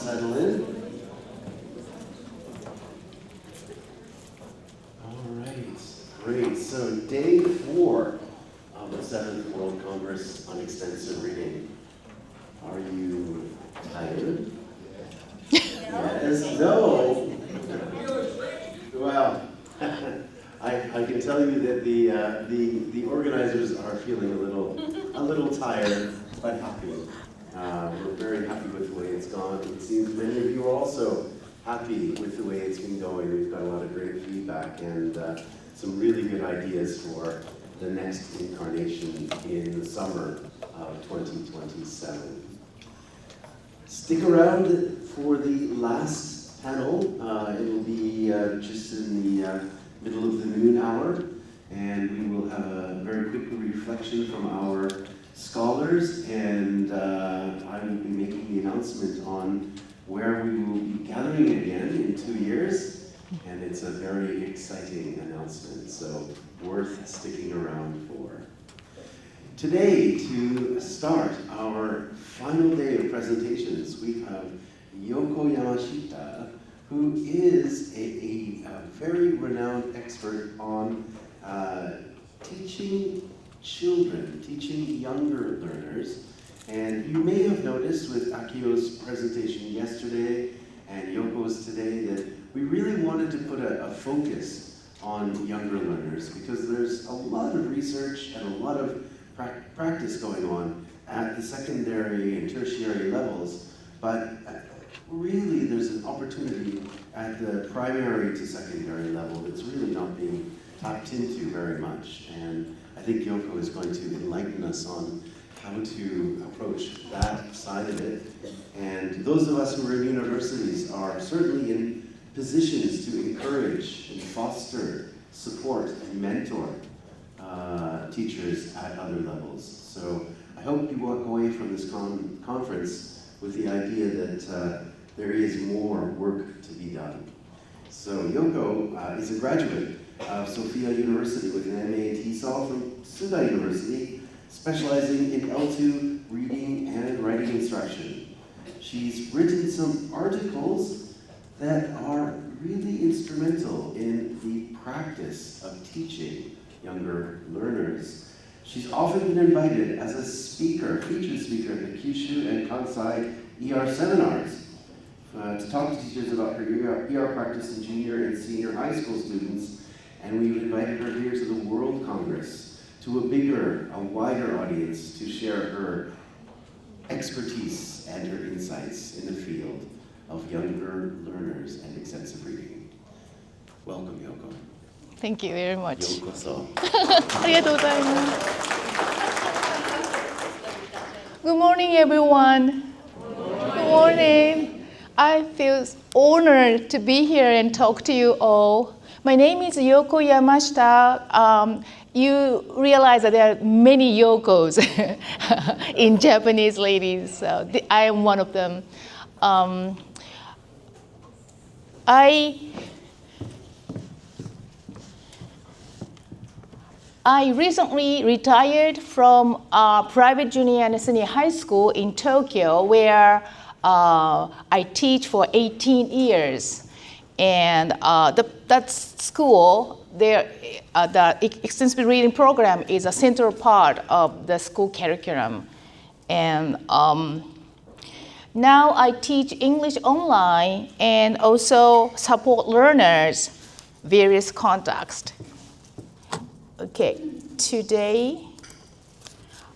settle in. All right, great. So day 4 of the 7th World Congress on Extensive Reading. Are you tired? Yes? No? Well, I can tell you that the organizers are feeling a little tired, but happy. We're very happy with the way it's gone. It seems many of you are also happy with the way it's been going. We've got a lot of great feedback and some really good ideas for the next incarnation in the summer of 2027. Stick around for the last panel. It will be just in the middle of the noon hour, and we will have a very quick reflection from our scholars, and I will be making the announcement on where we will be gathering again in 2 years, and it's a very exciting announcement, so worth sticking around for. Today, to start our final day of presentations, we have Yoko Yamashita, who is a very renowned expert on teaching children, teaching younger learners. And you may have noticed with Akio's presentation yesterday and Yoko's today that we really wanted to put a focus on younger learners because there's a lot of research and a lot of practice going on at the secondary and tertiary levels, but really there's an opportunity at the primary to secondary level that's really not being tapped into very much. And I think Yoko is going to enlighten us on how to approach that side of it. And those of us who are in universities are certainly in positions to encourage and foster, support, and mentor teachers at other levels. So I hope you walk away from this conference with the idea that there is more work to be done. So Yoko is a graduate of Sophia University with an MA in TESOL from Tsuda University, specializing in L2 reading and writing instruction. She's written some articles that are really instrumental in the practice of teaching younger learners. She's often been invited as a speaker, featured speaker at the Kyushu and Kansai ER seminars to talk to teachers about her ER practice in junior and senior high school students. And we've invited her here to the World Congress, to a wider audience to share her expertise and her insights in the field of younger learners and extensive reading. Welcome, Yoko. Thank you very much. Yokoso. ありがとうございます。Good morning, everyone. Good morning. I feel honored to be here and talk to you all. My name is Yoko Yamashita. You realize that there are many Yokos in Japanese ladies. So I am one of them. I recently retired from private junior and senior high school in Tokyo, where I teach for 18 years. And that school, the extensive reading program is a central part of the school curriculum. And now I teach English online and also support learners, various contexts. Okay, today,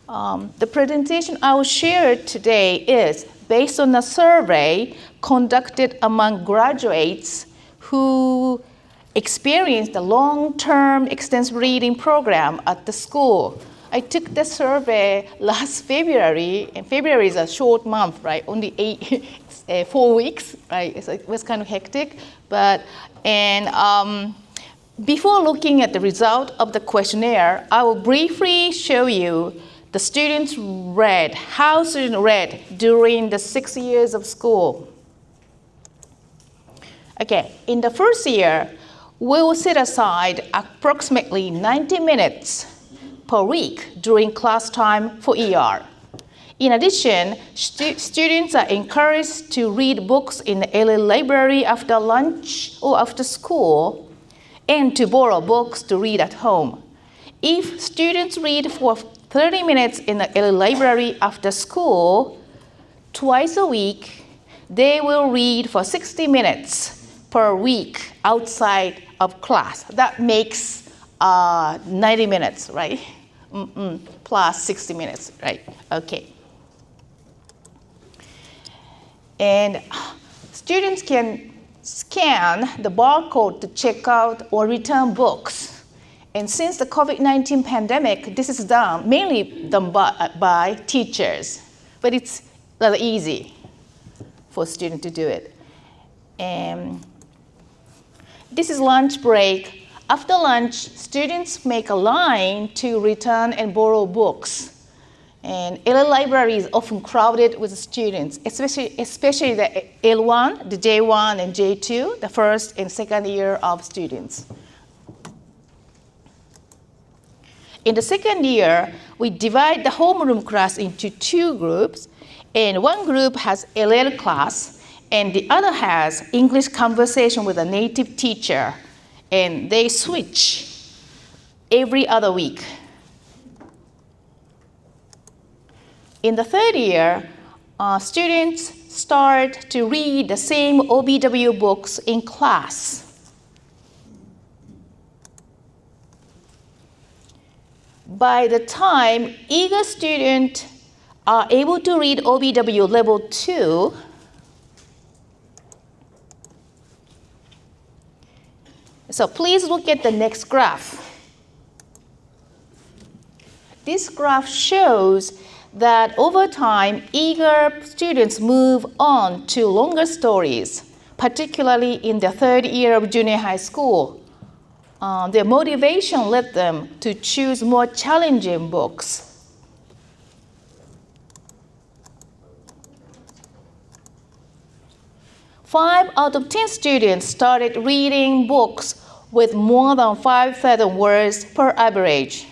the presentation I will share today is based on a survey conducted among graduates who experienced the long-term extensive reading program at the school. I took the survey last February, and February is a short month, right? Only 4 weeks, right? So it was kind of hectic, before looking at the result of the questionnaire, I will briefly show you how students read during the 6 years of school. Okay, in the first year, we will set aside approximately 90 minutes per week during class time for ER. In addition, students are encouraged to read books in the LA library after lunch or after school, and to borrow books to read at home. If students read for 30 minutes in the LA library after school, twice a week, they will read for 60 minutes per week outside of class. That makes 90 minutes, right? Plus 60 minutes, right? Okay. And students can scan the barcode to check out or return books. And since the COVID-19 pandemic, this is mainly done by teachers. But it's rather easy for students to do it. And this is lunch break. After lunch, students make a line to return and borrow books. And LA library is often crowded with students, especially the L1, the J1 and J2, the first and second year of students. In the second year, we divide the homeroom class into two groups, and one group has LL class, and the other has English conversation with a native teacher, and they switch every other week. In the third year, students start to read the same OBW books in class. By the time eager students are able to read OBW level 2, so please look at the next graph. This graph shows that over time, eager students move on to longer stories, particularly in the third year of junior high school. Their motivation led them to choose more challenging books. Five out of 10 students started reading books with more than 5,000 words per average.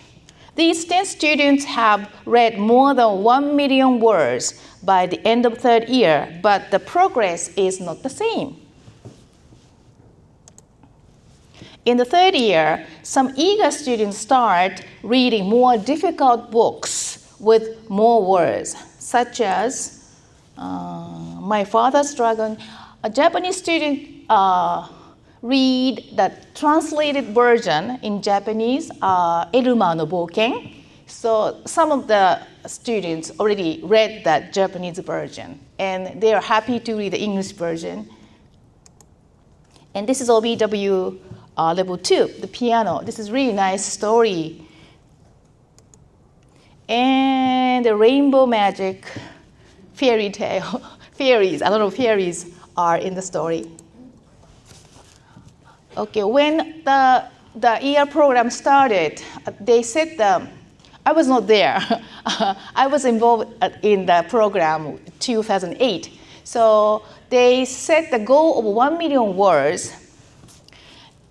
These 10 students have read more than 1 million words by the end of third year, but the progress is not the same. In the third year, some eager students start reading more difficult books with more words, such as My Father's Dragon. A Japanese student read the translated version in Japanese, Eluma no Bouken. So some of the students already read that Japanese version, and they are happy to read the English version. And this is OBW level 2, the piano. This is really nice story. And the rainbow magic, fairy tale, fairies, a lot of fairies are in the story. Okay, when the ER program started, they said, I was not there. I was involved in the program 2008. So they set the goal of 1 million words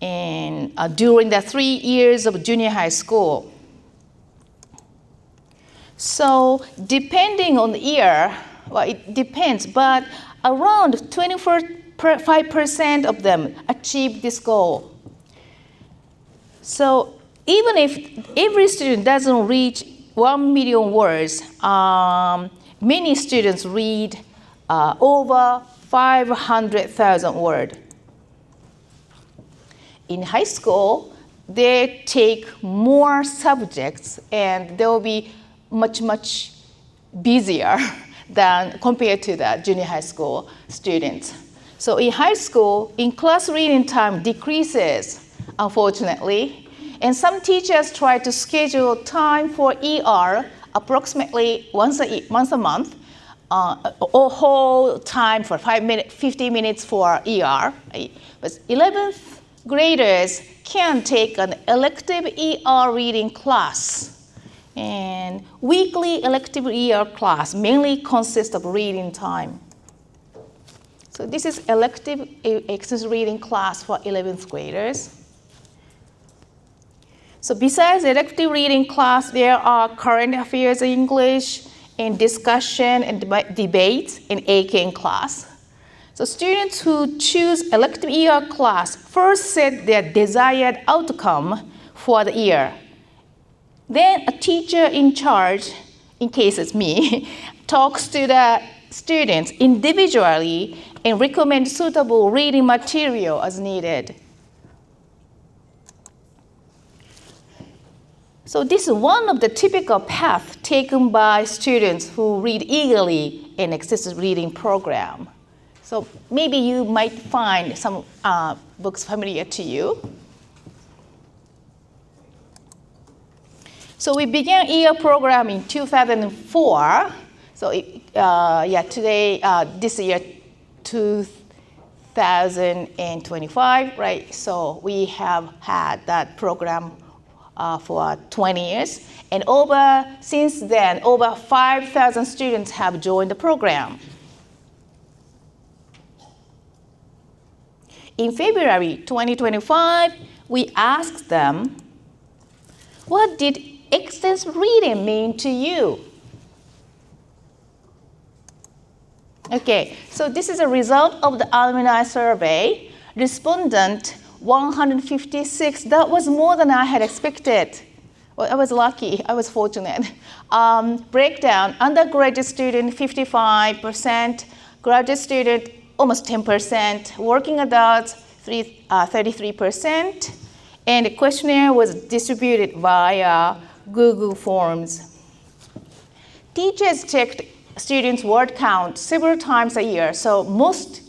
during the 3 years of junior high school. So depending on the year, well, it depends, but around 25% of them achieved this goal. So even if every student doesn't reach 1 million words, many students read over 500,000 words. In high school, they take more subjects and they will be much busier than compared to the junior high school students. So in high school, in-class reading time decreases, unfortunately, and some teachers try to schedule time for ER approximately once a month, or whole time for 50 minutes for ER. But 11th graders can take an elective ER reading class. And weekly elective ER class mainly consists of reading time. So this is elective exercise reading class for 11th graders. So besides elective reading class, there are current affairs English and discussion and debates in AK class. So students who choose elective ER class first set their desired outcome for the year. Then a teacher in charge, in case it's me, talks to the students individually and recommends suitable reading material as needed. So this is one of the typical paths taken by students who read eagerly in extensive reading program. So maybe you might find some books familiar to you. So we began ER program in 2004. So today, this year, 2025, right? So we have had that program for 20 years. And since then, over 5,000 students have joined the program. In February 2025, we asked them, what did extensive reading mean to you? Okay, so this is a result of the alumni survey. Respondent 156, that was more than I had expected. Well, I was lucky, I was fortunate. Breakdown, undergraduate student 55%, graduate student almost 10%, working adults 33%, and the questionnaire was distributed via Google Forms. Teachers checked students' word count several times a year, so most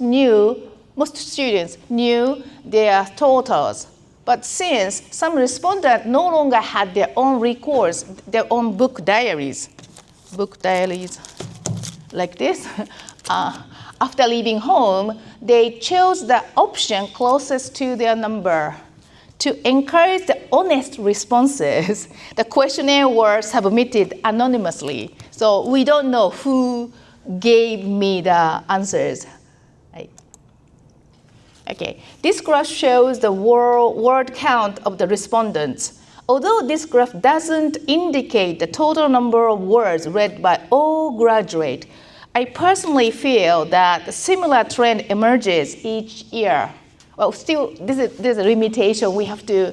students knew their totals. But since some respondents no longer had their own records, their own book diaries like this, after leaving home, they chose the option closest to their number. To encourage the honest responses, the questionnaire were submitted anonymously. So we don't know who gave me the answers. Right. Okay, this graph shows the word count of the respondents. Although this graph doesn't indicate the total number of words read by all graduates, I personally feel that a similar trend emerges each year. Well, still, there's a limitation. We have to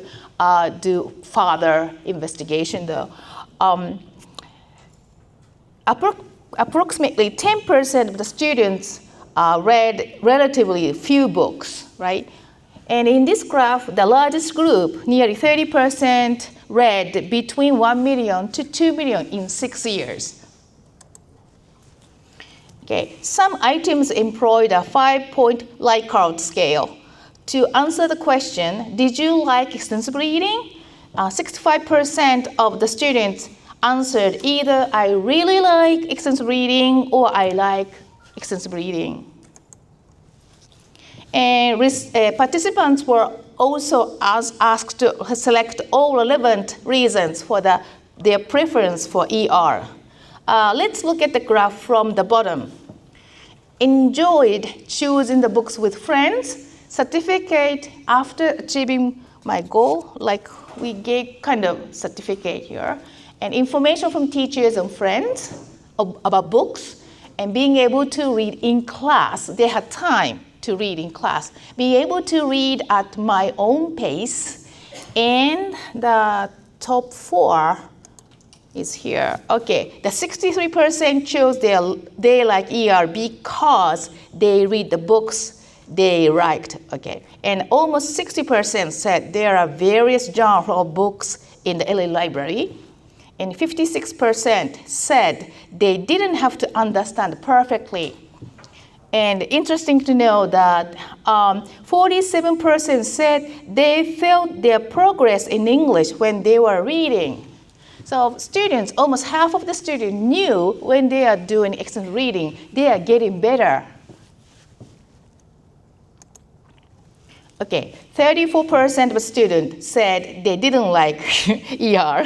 do further investigation, though. Approximately 10% of the students read relatively few books, right? And in this graph, the largest group, nearly 30%, read between 1 million to 2 million in 6 years. Okay, some items employed a 5-point Likert scale. To answer the question, did you like extensive reading? 65% of the students answered either I really like extensive reading or I like extensive reading. And participants were also asked to select all relevant reasons for their preference for ER. Let's look at the graph from the bottom. Enjoyed choosing the books with friends. Certificate after achieving my goal, like we gave kind of certificate here, and information from teachers and friends about books, and being able to read in class. They had time to read in class. Being able to read at my own pace, and the top 4 is here. Okay, the 63% chose they like ER because they read the books they liked, okay. And almost 60% said there are various genres of books in the LA library. And 56% said they didn't have to understand perfectly. And interesting to know that 47% said they felt their progress in English when they were reading. So students, almost half of the students knew when they are doing extensive reading, they are getting better. Okay, 34% of students said they didn't like ER.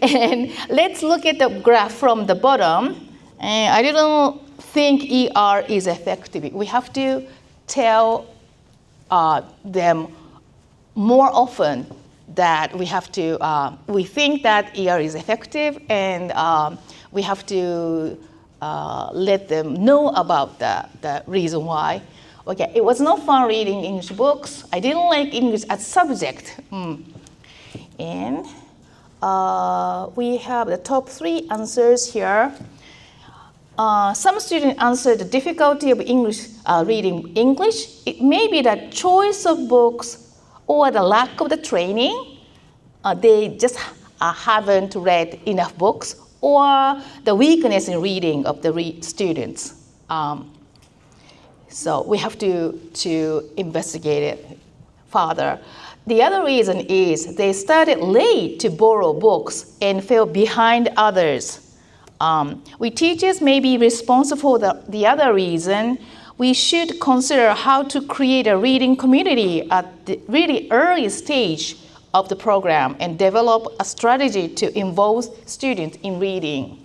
And let's look at the graph from the bottom. And I didn't think ER is effective. We have to tell them more often that we think that ER is effective, and we have to let them know about the reason why. Okay, it was not fun reading English books. I didn't like English as subject. And we have the top 3 answers here. Some students answered the difficulty of English, reading English. It may be the choice of books or the lack of the training. They just haven't read enough books, or the weakness in reading of the students. So we have to investigate it further. The other reason is they started late to borrow books and fell behind others. We teachers may be responsible for the other reason. We should consider how to create a reading community at the really early stage of the program and develop a strategy to involve students in reading.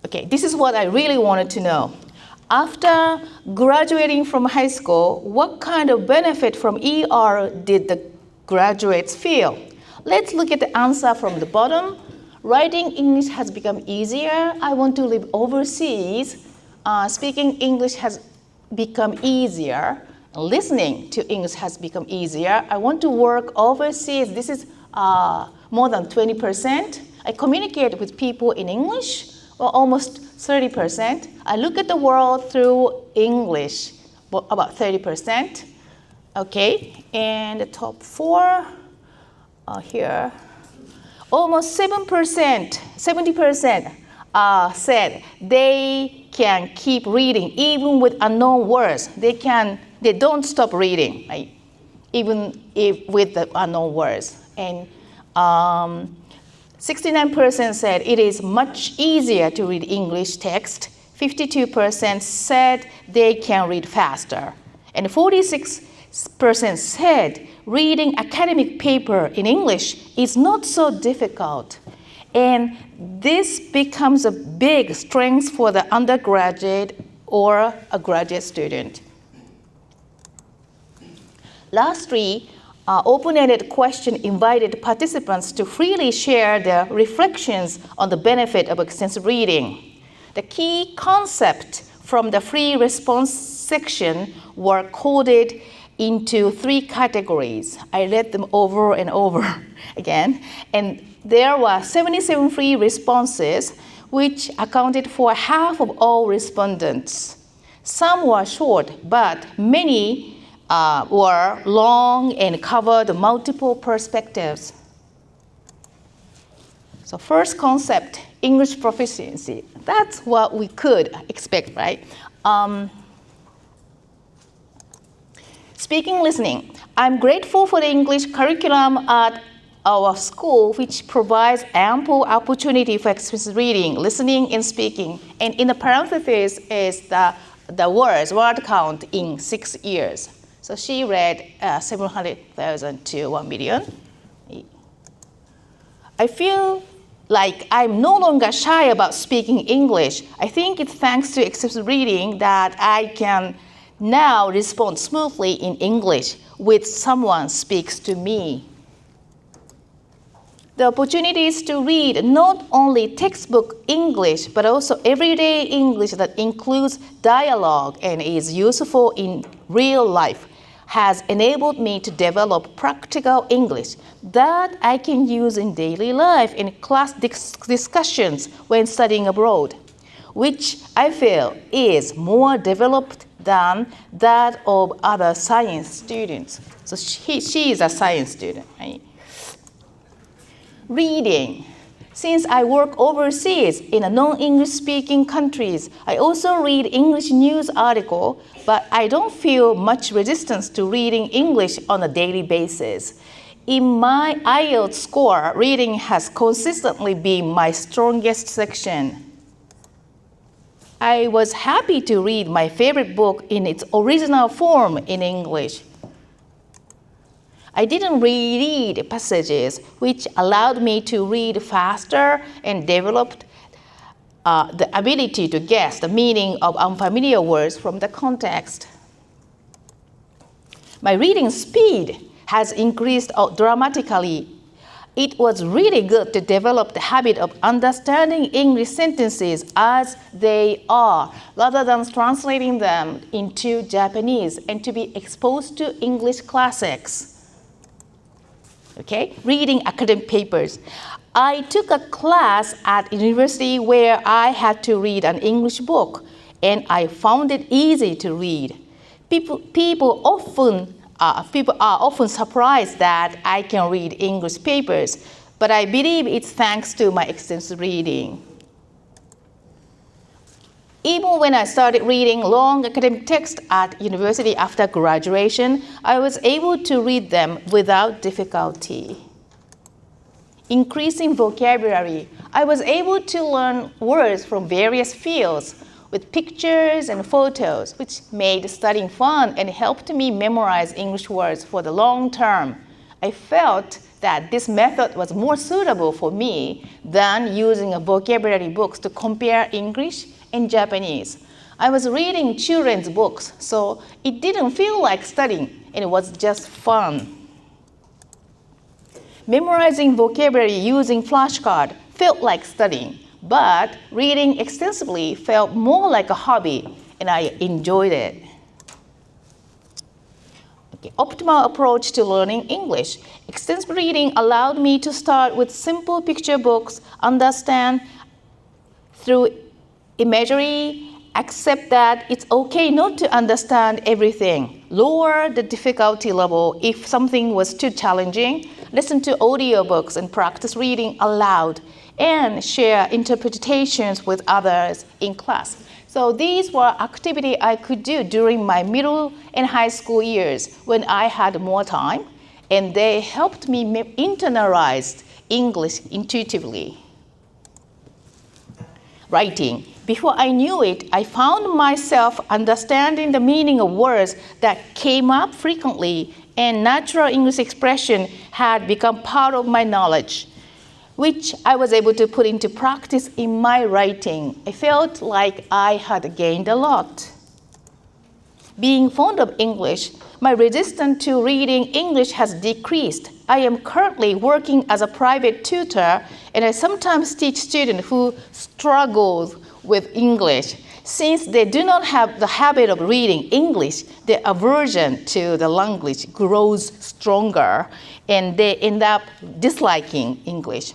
Okay, this is what I really wanted to know. After graduating from high school, what kind of benefit from ER did the graduates feel? Let's look at the answer from the bottom. Writing English has become easier. I want to live overseas. Speaking English has become easier. Listening to English has become easier. I want to work overseas. This is more than 20%. I communicate with people in English, well, almost 30%. I look at the world through English, about 30%. Okay, and the top 4 here, almost 70% said they can keep reading even with unknown words. They don't stop reading, right? Even if with the unknown words. And 69% said it is much easier to read English text. 52% said they can read faster. And 46% said reading academic paper in English is not so difficult. And this becomes a big strength for the undergraduate or a graduate student. Lastly, open-ended question invited participants to freely share their reflections on the benefit of extensive reading. The key concept from the free response section were coded into 3 categories. I read them over and over again. And there were 77 free responses, which accounted for half of all respondents. Some were short, but many were long and covered multiple perspectives. So first concept, English proficiency. That's what we could expect, right? Speaking, listening. I'm grateful for the English curriculum at our school, which provides ample opportunity for expressive reading, listening, and speaking. And in the parentheses is the word count in 6 years. So she read 700,000 to 1 million. I feel like I'm no longer shy about speaking English. I think it's thanks to expressive reading that I can now respond smoothly in English when someone speaks to me. The opportunities to read not only textbook English, but also everyday English that includes dialogue and is useful in real life has enabled me to develop practical English that I can use in daily life in class discussions when studying abroad, which I feel is more developed than that of other science students. So she is a science student, right? Reading. Since I work overseas in a non-English speaking countries, I also read English news article, but I don't feel much resistance to reading English on a daily basis. In my IELTS score, reading has consistently been my strongest section. I was happy to read my favorite book in its original form in English. I didn't reread passages, which allowed me to read faster and developed the ability to guess the meaning of unfamiliar words from the context. My reading speed has increased dramatically It was really good to develop the habit of understanding English sentences as they are, rather than translating them into Japanese, and to be exposed to English classics. Okay, reading academic papers. I took a class at university where I had to read an English book, and I found it easy to read. People are often surprised that I can read English papers, but I believe it's thanks to my extensive reading. Even when I started reading long academic texts at university after graduation, I was able to read them without difficulty. Increasing vocabulary. I was able to learn words from various fields with pictures and photos, which made studying fun and helped me memorize English words for the long term. I felt that this method was more suitable for me than using vocabulary books to compare English and Japanese. I was reading children's books, so it didn't feel like studying, and it was just fun. Memorizing vocabulary using flashcards felt like studying, but reading extensively felt more like a hobby, and I enjoyed it. Okay, optimal approach to learning English. Extensive reading allowed me to start with simple picture books, understand through imagery, accept that it's okay not to understand everything, lower the difficulty level if something was too challenging, listen to audiobooks and practice reading aloud, and share interpretations with others in class. So these were activities I could do during my middle and high school years when I had more time, and they helped me internalize English intuitively. Writing. Before I knew it, I found myself understanding the meaning of words that came up frequently, and natural English expression had become part of my knowledge, which I was able to put into practice in my writing. I felt like I had gained a lot. Being fond of English, my resistance to reading English has decreased. I am currently working as a private tutor, and I sometimes teach students who struggle with English. Since they do not have the habit of reading English, their aversion to the language grows stronger, and they end up disliking English.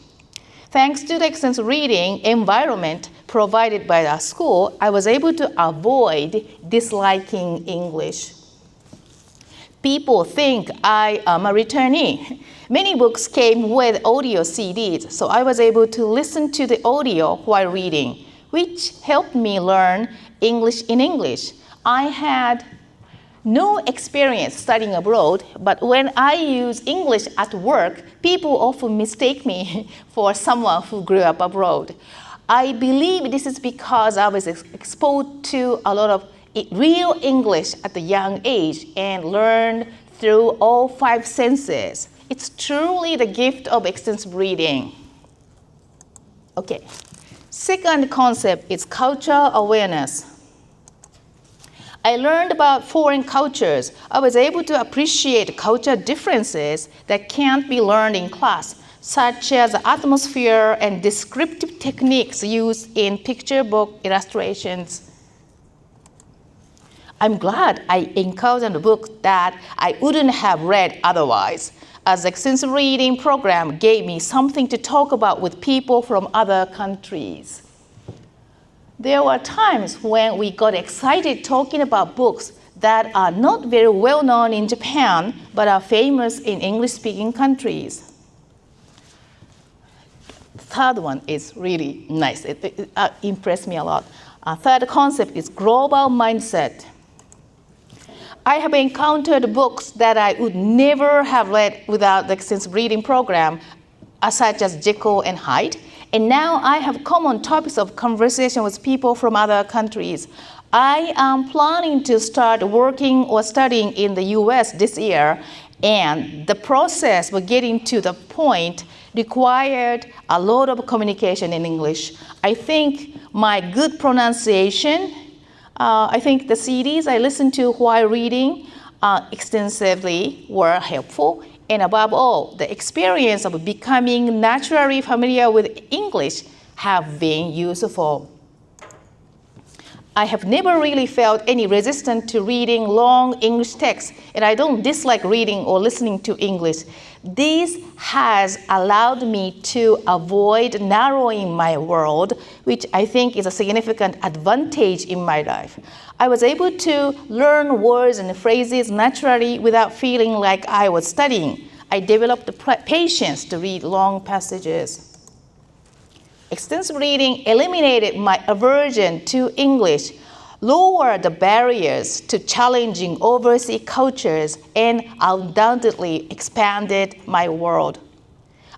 Thanks to the extensive reading environment provided by our school, I was able to avoid disliking English. People think I am a returnee. Many books came with audio CDs, so I was able to listen to the audio while reading, which helped me learn English in English. I had no experience studying abroad, but when I use English at work, people often mistake me for someone who grew up abroad. I believe this is because I was exposed to a lot of real English at a young age and learned through all 5 senses. It's truly the gift of extensive reading. Okay. Second concept is cultural awareness. I learned about foreign cultures. I was able to appreciate cultural differences that can't be learned in class, such as atmosphere and descriptive techniques used in picture book illustrations. I'm glad I encountered a book that I wouldn't have read otherwise, as the extensive reading program gave me something to talk about with people from other countries. There were times when we got excited talking about books that are not very well known in Japan, but are famous in English-speaking countries. Third one is really nice. It impressed me a lot. Third concept is global mindset. I have encountered books that I would never have read without the extensive reading program, such as Jekyll and Hyde. And now I have common topics of conversation with people from other countries. I am planning to start working or studying in the US this year, and the process of getting to the point required a lot of communication in English. I think my good pronunciation, I think the CDs I listened to while reading extensively were helpful, And above all, the experience of becoming naturally familiar with English have been useful. I have never really felt any resistance to reading long English texts, and I don't dislike reading or listening to English. This has allowed me to avoid narrowing my world, which I think is a significant advantage in my life. I was able to learn words and phrases naturally without feeling like I was studying. I developed the patience to read long passages. Extensive reading eliminated my aversion to English, lowered the barriers to challenging overseas cultures, and undoubtedly expanded my world.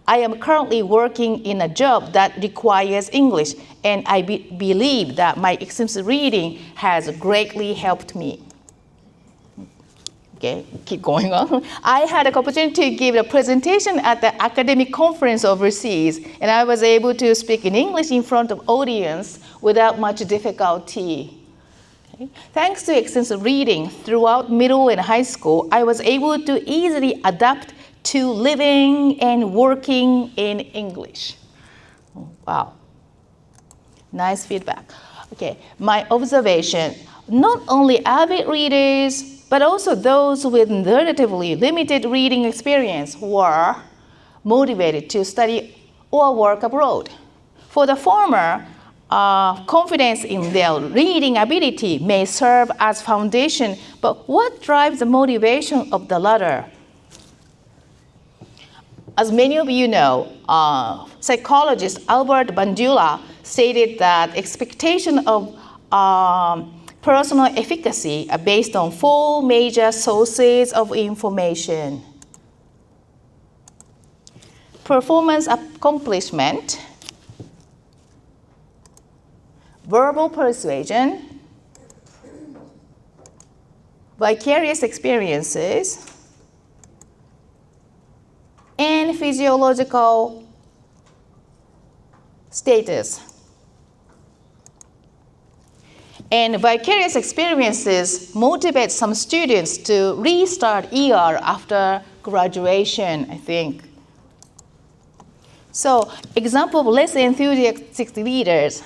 I am currently working in a job that requires English, and I believe that my extensive reading has greatly helped me. Okay, keep going on. I had an opportunity to give a presentation at the academic conference overseas, and I was able to speak in English in front of audience without much difficulty. Okay. Thanks to extensive reading throughout middle and high school, I was able to easily adapt to living and working in English. Wow, nice feedback. Okay, my observation, not only avid readers, but also those with relatively limited reading experience were motivated to study or work abroad. For the former, confidence in their reading ability may serve as foundation, but what drives the motivation of the latter? As many of you know, psychologist Albert Bandura stated that expectation of personal efficacy are based on 4 major sources of information: performance accomplishment, verbal persuasion, vicarious experiences, and physiological status. And vicarious experiences motivate some students to restart ER after graduation, I think. So, example of less enthusiastic readers.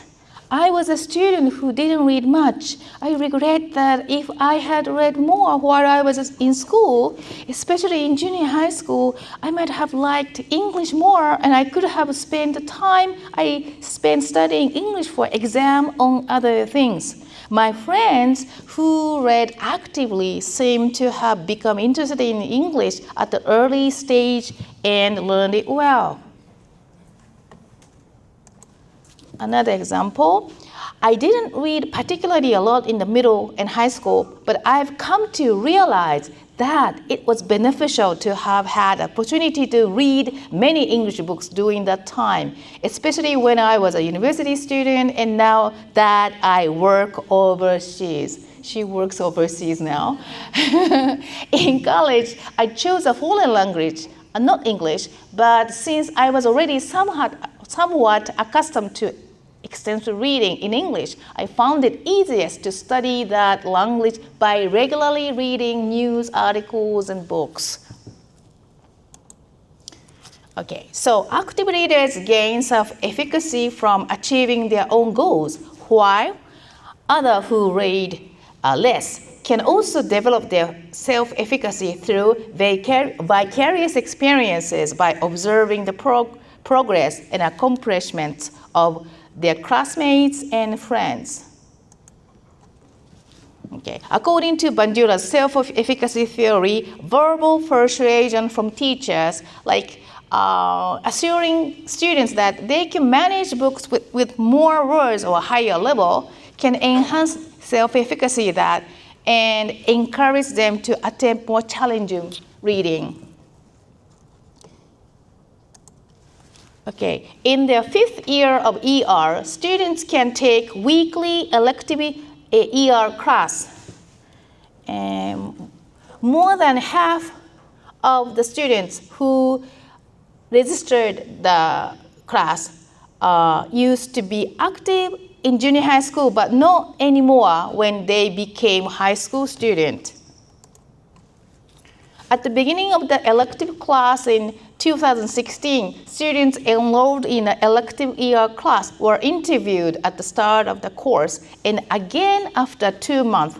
I was a student who didn't read much. I regret that if I had read more while I was in school, especially in junior high school, I might have liked English more, and I could have spent the time I spent studying English for exam on other things. My friends who read actively seem to have become interested in English at the early stage and learned it well. Another example, I didn't read particularly a lot in the middle and high school, but I've come to realize that it was beneficial to have had the opportunity to read many English books during that time, especially when I was a university student and now that I work overseas. She works overseas now. In college, I chose a foreign language, not English, but since I was already somewhat accustomed to extensive reading in English, I found it easiest to study that language by regularly reading news articles and books. Okay, so active readers gain self-efficacy from achieving their own goals, while others who read less can also develop their self-efficacy through vicarious experiences by observing the progress and accomplishments of their classmates and friends. Okay. According to Bandura's self-efficacy theory, verbal persuasion from teachers, like assuring students that they can manage books with more words or a higher level, can enhance self-efficacy and encourage them to attempt more challenging reading. Okay, in their 5th year of ER, students can take weekly elective ER class. More than half of the students who registered the class used to be active in junior high school, but not anymore when they became high school students. At the beginning of the elective class in 2016, students enrolled in an elective ER class were interviewed at the start of the course and again after 2 months.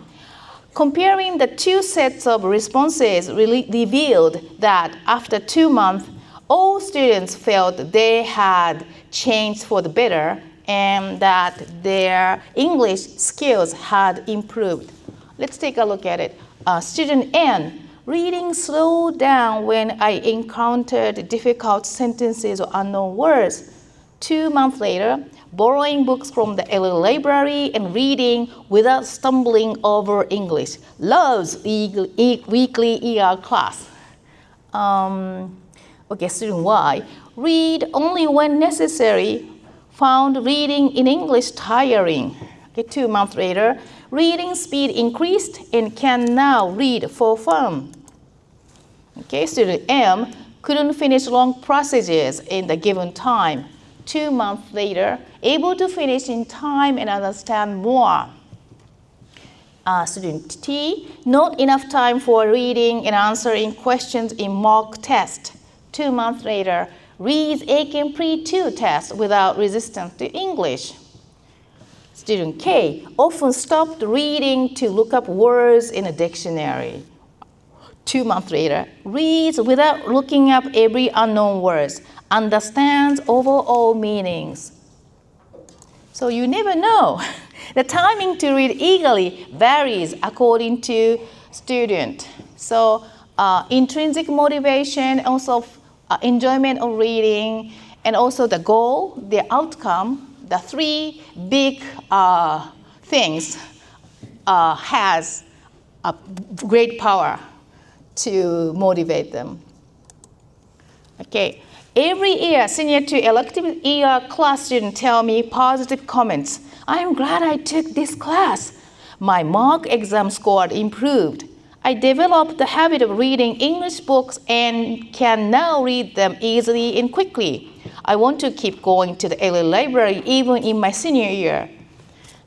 Comparing the two sets of responses revealed that after 2 months, all students felt they had changed for the better and that their English skills had improved. Let's take a look at it. Student N, reading slowed down when I encountered difficult sentences or unknown words. 2 months later, borrowing books from the LA library and reading without stumbling over English. Loves weekly ER class. Student Y, read only when necessary. Found reading in English tiring. 2 months later, reading speed increased and can now read for fun. Student M couldn't finish long passages in the given time. 2 months later, able to finish in time and understand more. Student T, not enough time for reading and answering questions in mock test. 2 months later, reads ACAM Pre-2 test without resistance to English. Student K, often stopped reading to look up words in a dictionary. 2 months later, reads without looking up every unknown words, understands overall meanings. So you never know. The timing to read eagerly varies according to student. So intrinsic motivation, also enjoyment of reading, and also the goal, the outcome, the three big things has a great power to motivate them. Every year, senior to elective ER class students tell me positive comments. I'm glad I took this class. My mock exam score improved. I developed the habit of reading English books and can now read them easily and quickly. I want to keep going to the LA library even in my senior year.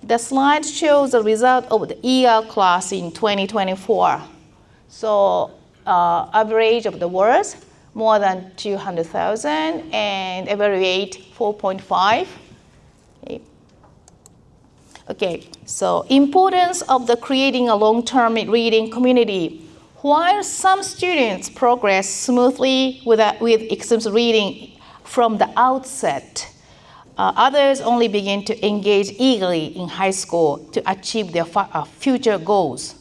The slide shows the result of the ER class in 2024. So average of the words, more than 200,000, and evaluate 4.5. So importance of the creating a long-term reading community. While some students progress smoothly with extensive reading from the outset, others only begin to engage eagerly in high school to achieve their future goals.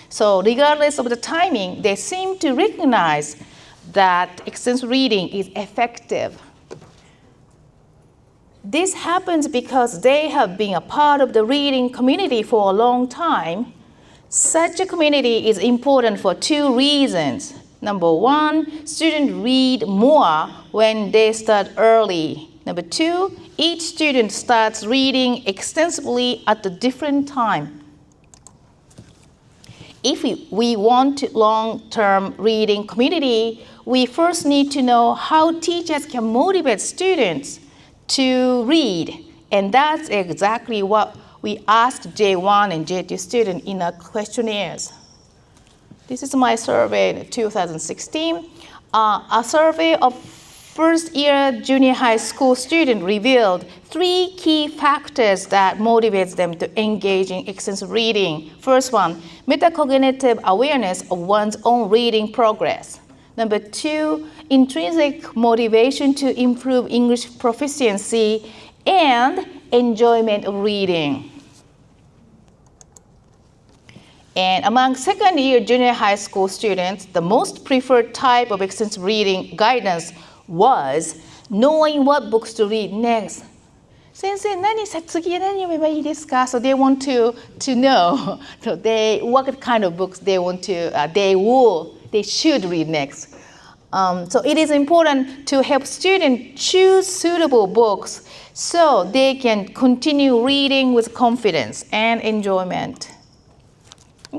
So regardless of the timing, they seem to recognize that extensive reading is effective. This happens because they have been a part of the reading community for a long time. Such a community is important for 2 reasons. Number 1, students read more when they start early. Number 2, each student starts reading extensively at a different time. If we want long-term reading community, we first need to know how teachers can motivate students to read. And that's exactly what we asked J1 and J2 students in our questionnaires. This is my survey in 2016. A survey of first-year junior high school students revealed 3 key factors that motivates them to engage in extensive reading. First one, metacognitive awareness of one's own reading progress. Number 2, intrinsic motivation to improve English proficiency and enjoyment of reading. And among second-year junior high school students, the most preferred type of extensive reading guidance was knowing what books to read next. 先生、次何読めばいいですか? So they want to know so what kind of books they want to, they should read next. So it is important to help students choose suitable books so they can continue reading with confidence and enjoyment.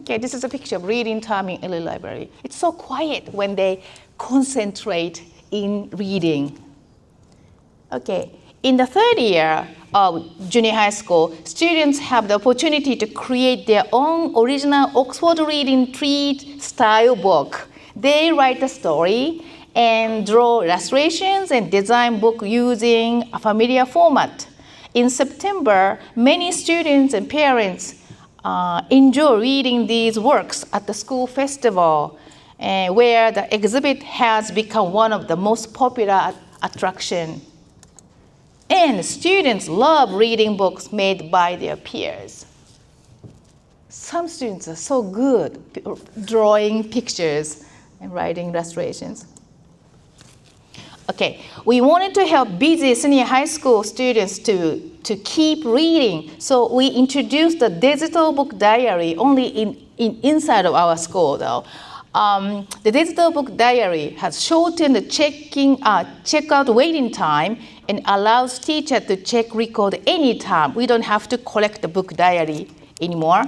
This is a picture of reading time in LA library. It's so quiet when they concentrate in reading. In the third year of junior high school, students have the opportunity to create their own original Oxford Reading Treat style book They write the story and draw illustrations and design book using a familiar format. In September, many students and parents enjoy reading these works at the school festival, where the exhibit has become one of the most popular attractions. And students love reading books made by their peers. Some students are so good drawing pictures and writing illustrations. Okay, we wanted to help busy senior high school students to keep reading. So we introduced the digital book diary only inside of our school though. The digital book diary has shortened the checkout waiting time and allows teachers to check record anytime. We don't have to collect the book diary anymore.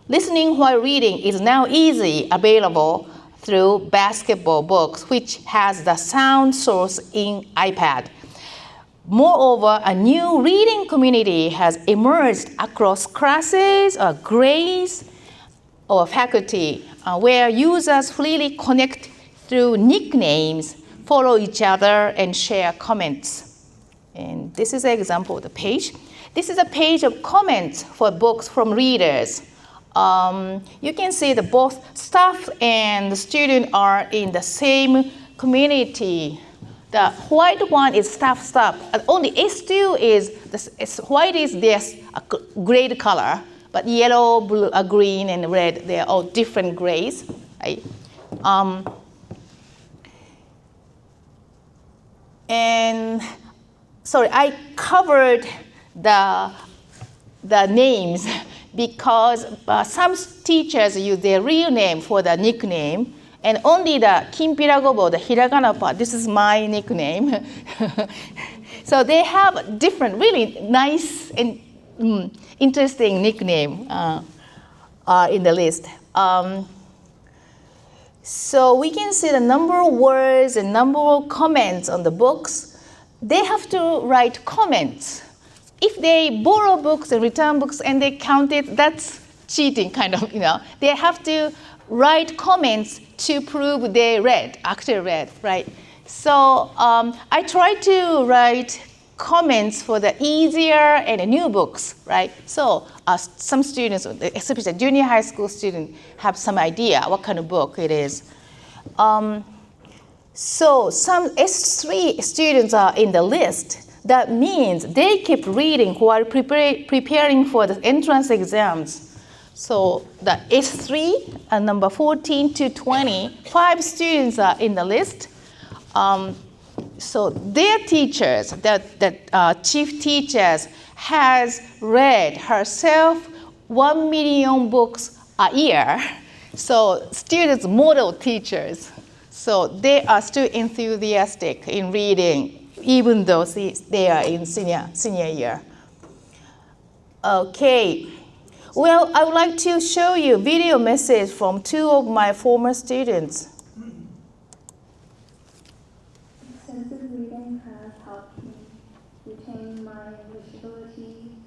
Listening while reading is now easily available through basketball books, which has the sound source in iPad. Moreover, a new reading community has emerged across classes or grades or faculty, where users freely connect through nicknames, follow each other, and share comments. And this is an example of the page. This is a page of comments for books from readers. You can see that both staff and the student are in the same community. The white one is staff. Only S2 is, white is their grade color, but yellow, blue, green, and red, they're all different grades. Right? And sorry, I covered the names because some teachers use their real name for the nickname, and only the Kinpiragobo, the hiragana part, this is my nickname. So they have different, really nice and interesting nickname in the list. So we can see the number of words and number of comments on the books. They have to write comments. If they borrow books and return books and they count it, that's cheating kind of, They have to write comments to prove they actually read, right? So I try to write comments for the easier and new books, right? So some students, especially junior high school students, have some idea what kind of book it is. So some S3 students are in the list. That means they keep reading while preparing for the entrance exams. So the S3, number 14 to 20, 5 students are in the list. So their teachers, the chief teachers, has read herself 1 million books a year. So students model teachers. So they are still enthusiastic in reading, even though they are in senior year. Okay. Well, I would like to show you a video message from 2 of my former students. Extensive reading has helped me retain my English ability.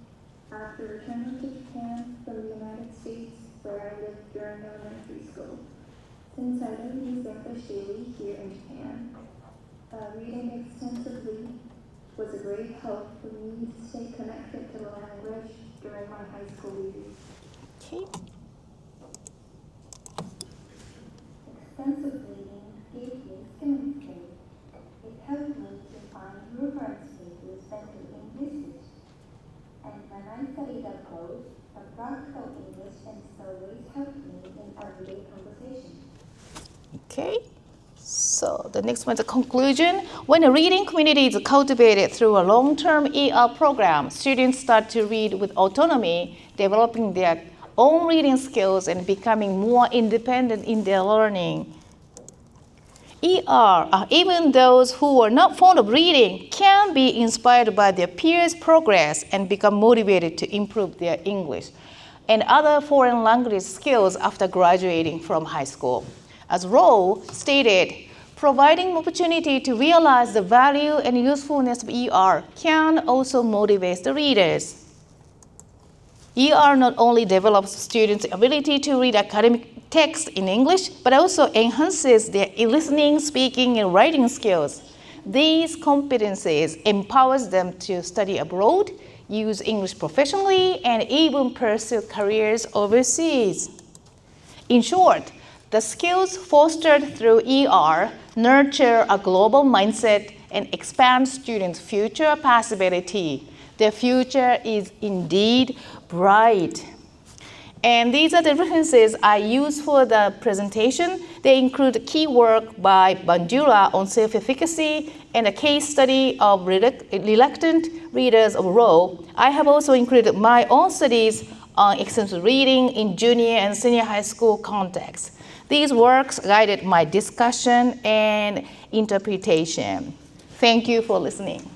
After returning to Japan from the United States, where I lived during elementary school. Since I don't use English daily here in Japan, reading extensively was a great help for me to stay connected to the language during my high school years. Okay. Extensive reading gave me skimming skills. It helped me to find reference pages better in usage. And when I studied abroad, the practical English and surveys helped me in everyday conversation. Okay. So the next one is a conclusion. When a reading community is cultivated through a long-term ER program, students start to read with autonomy, developing their own reading skills and becoming more independent in their learning. Even those who are not fond of reading can be inspired by their peers' progress and become motivated to improve their English and other foreign language skills after graduating from high school. As Rowe stated, providing opportunity to realize the value and usefulness of ER can also motivate the readers. ER not only develops students' ability to read text in English, but also enhances their listening, speaking, and writing skills. These competencies empowers them to study abroad, use English professionally, and even pursue careers overseas. In short, the skills fostered through ER nurture a global mindset and expand students' future possibility. Their future is indeed bright. And these are the references I use for the presentation. They include key work by Bandura on self-efficacy and a case study of reluctant readers of Roe. I have also included my own studies on extensive reading in junior and senior high school contexts. These works guided my discussion and interpretation. Thank you for listening.